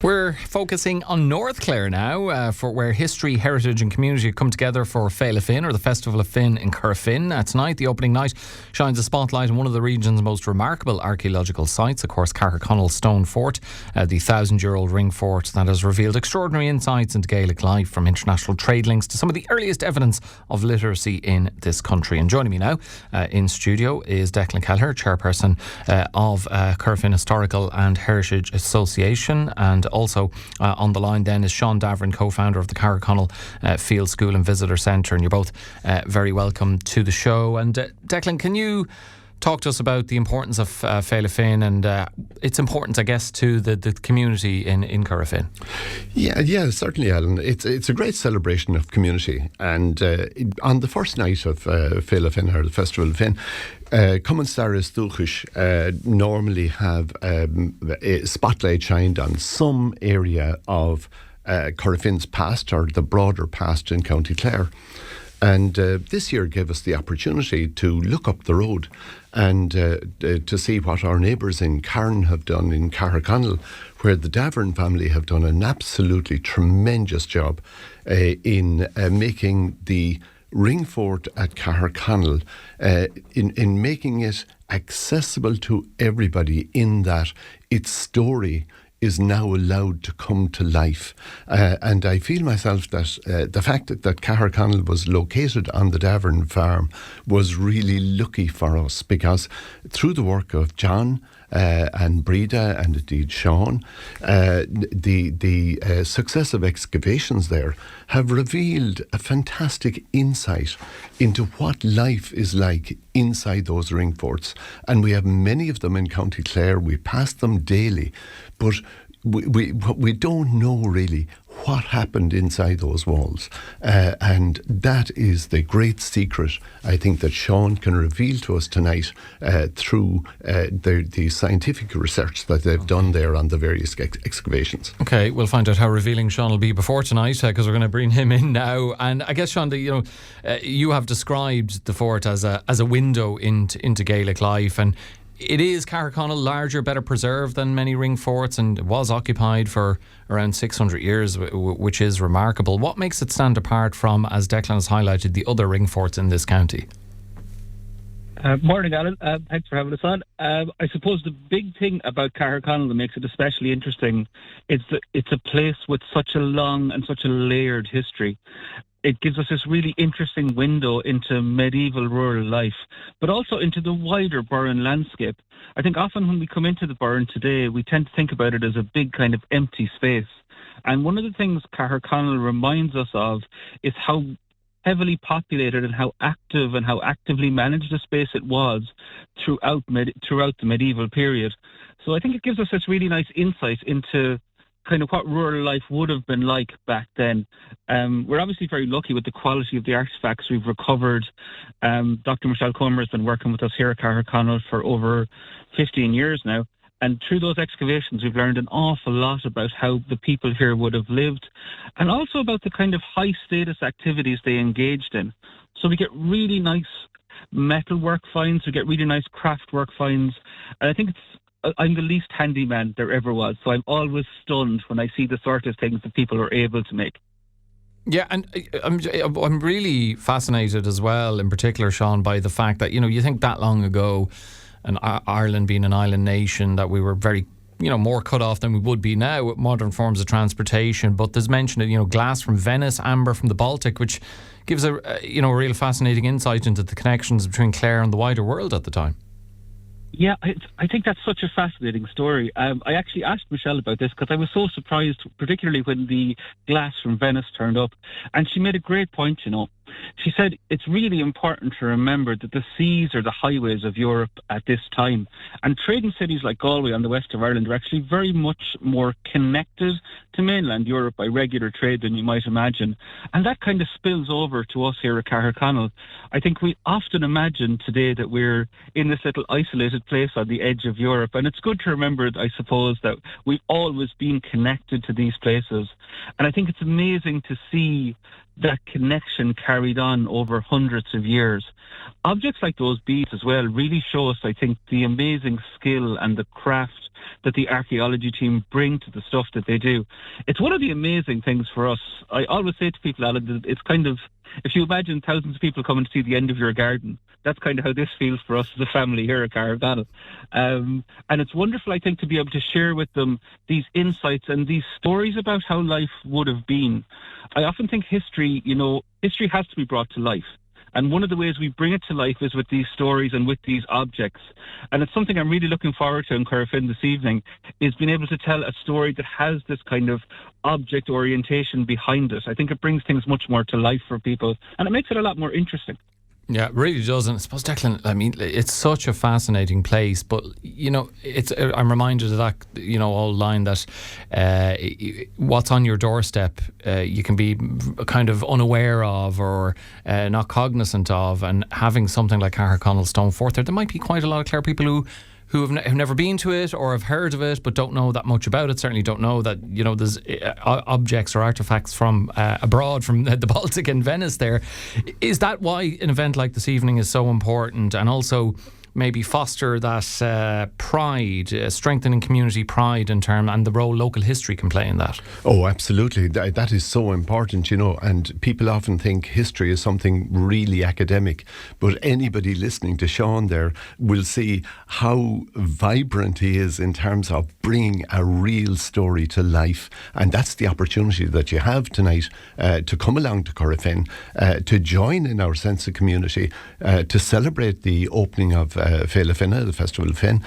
We're focusing on North Clare now, for where history, heritage and community come together for Féile Finne, or the Festival of Finne in Corofin. Tonight, the opening night shines a spotlight on one of the region's most remarkable archaeological sites, of course, Caherconnell Stone Fort, the 1,000-year-old Ringfort that has revealed extraordinary insights into Gaelic life, from international trade links to some of the earliest evidence of literacy in this country. And joining me now in studio is Declan Kelleher, Chairperson of Corofin Historical and Heritage Association, and also on the line then is Sean Davoren, co-founder of the Caherconnell Field School and Visitor Centre, and you're both very welcome to the show. And Declan, can you talk to us about the importance of Féile Finne and its importance, I guess, to the community in Corofin? Yeah, certainly, Alan. It's a great celebration of community, and on the first night of Féile Finne, or the Festival of Finne, Cumann Stúchais normally have a spotlight shined on some area of Corofin's past, or the broader past in County Clare. And this year gave us the opportunity to look up the road and to see what our neighbours in Cairn have done in Caherconnell, where the Davoren family have done an absolutely tremendous job in making the Ringfort at Caherconnell, in making it accessible to everybody, in that its story is now allowed to come to life. And I feel myself that the fact that Caherconnell was located on the Davoren farm was really lucky for us, because through the work of John and Breda and indeed Sean, the successive excavations there have revealed a fantastic insight into what life is like inside those ringforts. And we have many of them in County Clare. We pass them daily, but we don't know really what happened inside those walls, and that is the great secret, I think, that Sean can reveal to us tonight through the scientific research that they've done there on the various excavations. Okay, we'll find out how revealing Sean will be before tonight, because we're going to bring him in now. And I guess, Sean, you have described the fort as a window into Gaelic life, and it is, Caherconnell, larger, better preserved than many ring forts, and it was occupied for around 600 years, which is remarkable. What makes it stand apart from, as Declan has highlighted, the other ring forts in this county? Morning, Alan. Thanks for having us on. I suppose the big thing about Caherconnell that makes it especially interesting is that it's a place with such a long and such a layered history. It gives us this really interesting window into medieval rural life, but also into the wider Burren landscape. I think often when we come into the Burren today, we tend to think about it as a big kind of empty space. And one of the things Caherconnell reminds us of is how heavily populated and how active and how actively managed a space it was throughout the medieval period. So I think it gives us this really nice insight into kind of what rural life would have been like back then. We're obviously very lucky with the quality of the artefacts we've recovered. Dr. Michelle Comer has been working with us here at Caherconnell for over 15 years now. And through those excavations, we've learned an awful lot about how the people here would have lived, and also about the kind of high status activities they engaged in. So we get really nice metalwork finds, we get really nice craft work finds. And I think I'm the least handyman there ever was, so I'm always stunned when I see the sort of things that people are able to make. Yeah, and I'm really fascinated as well, in particular, Sean, by the fact that, you think that long ago, and Ireland being an island nation, that we were very, more cut off than we would be now with modern forms of transportation. But there's mention of, glass from Venice, amber from the Baltic, which gives a real fascinating insight into the connections between Clare and the wider world at the time. Yeah, I think that's such a fascinating story. I actually asked Michelle about this because I was so surprised, particularly when the glass from Venice turned up. And she made a great point, She said it's really important to remember that the seas are the highways of Europe at this time. And trading cities like Galway on the west of Ireland are actually very much more connected to mainland Europe by regular trade than you might imagine. And that kind of spills over to us here at Caherconnell. I think we often imagine today that we're in this little isolated place on the edge of Europe. And it's good to remember, I suppose, that we've always been connected to these places. And I think it's amazing to see that connection carried on over hundreds of years. Objects like those beads as well really show us, I think, the amazing skill and the craft that the archaeology team bring to the stuff that they do. It's one of the amazing things for us. I always say to people, Alan, that it's kind of, if you imagine thousands of people coming to see the end of your garden, that's kind of how this feels for us as a family here at Caherconnell. And it's wonderful, I think, to be able to share with them these insights and these stories about how life would have been. I often think history has to be brought to life. And one of the ways we bring it to life is with these stories and with these objects. And it's something I'm really looking forward to in Corofin this evening, is being able to tell a story that has this kind of object orientation behind it. I think it brings things much more to life for people, and it makes it a lot more interesting. Yeah, it really does. And I suppose, Declan, I mean, it's such a fascinating place, but, I'm reminded of that, old line that what's on your doorstep, you can be kind of unaware of or not cognizant of, and having something like Caherconnell Stone Fort there might be quite a lot of Clare people who have never been to it or have heard of it but don't know that much about it, certainly don't know that, there's objects or artefacts from abroad, from the Baltic and Venice there. Is that why an event like this evening is so important, and also maybe foster that pride, strengthening community pride and the role local history can play in that? Oh, absolutely. That is so important, and people often think history is something really academic, but anybody listening to Sean there will see how vibrant he is in terms of bringing a real story to life. And that's the opportunity that you have tonight, to come along to Corofin, to join in our sense of community, to celebrate the opening of Féile Finne, the Festival Finne,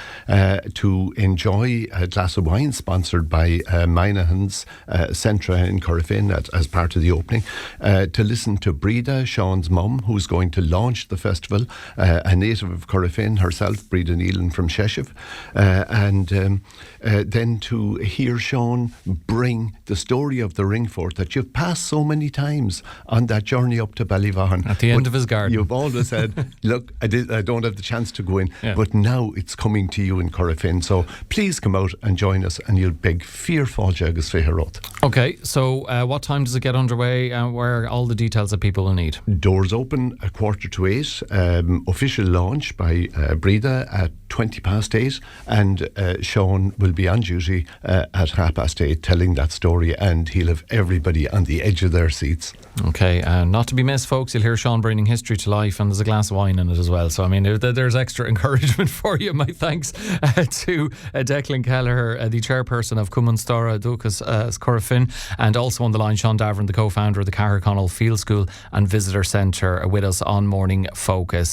to enjoy a glass of wine sponsored by Minahan's Centra in Corofin as part of the opening, to listen to Breda, Sean's mum, who's going to launch the festival, a native of Corofin herself, Breda Neelan from Sheshev, and then to hear Sean bring the story of the Ringfort that you've passed so many times on that journey up to Ballyvaughan. At the end of his garden. You've always said, look, I don't have the chance to go in, but now it's coming to you in Corofin. So please come out and join us, and you'll beg fearful Jagus Feherot. Okay, so what time does it get underway, and where are all the details that people will need? Doors open at 7:45. Official launch by Breda at 8:20, and Sean will be on duty at 8:30 telling that story, and he'll have everybody on the edge of their seats. Okay, not to be missed, folks. You'll hear Sean bringing history to life, and there's a glass of wine in it as well. So, I mean, there's extra encouragement for you. My thanks to Declan Kelleher, the chairperson of Cumann Duchas Corofin, and also on the line, Sean Davoren, the co-founder of the Caherconnell Field School and Visitor Centre, with us on Morning Focus.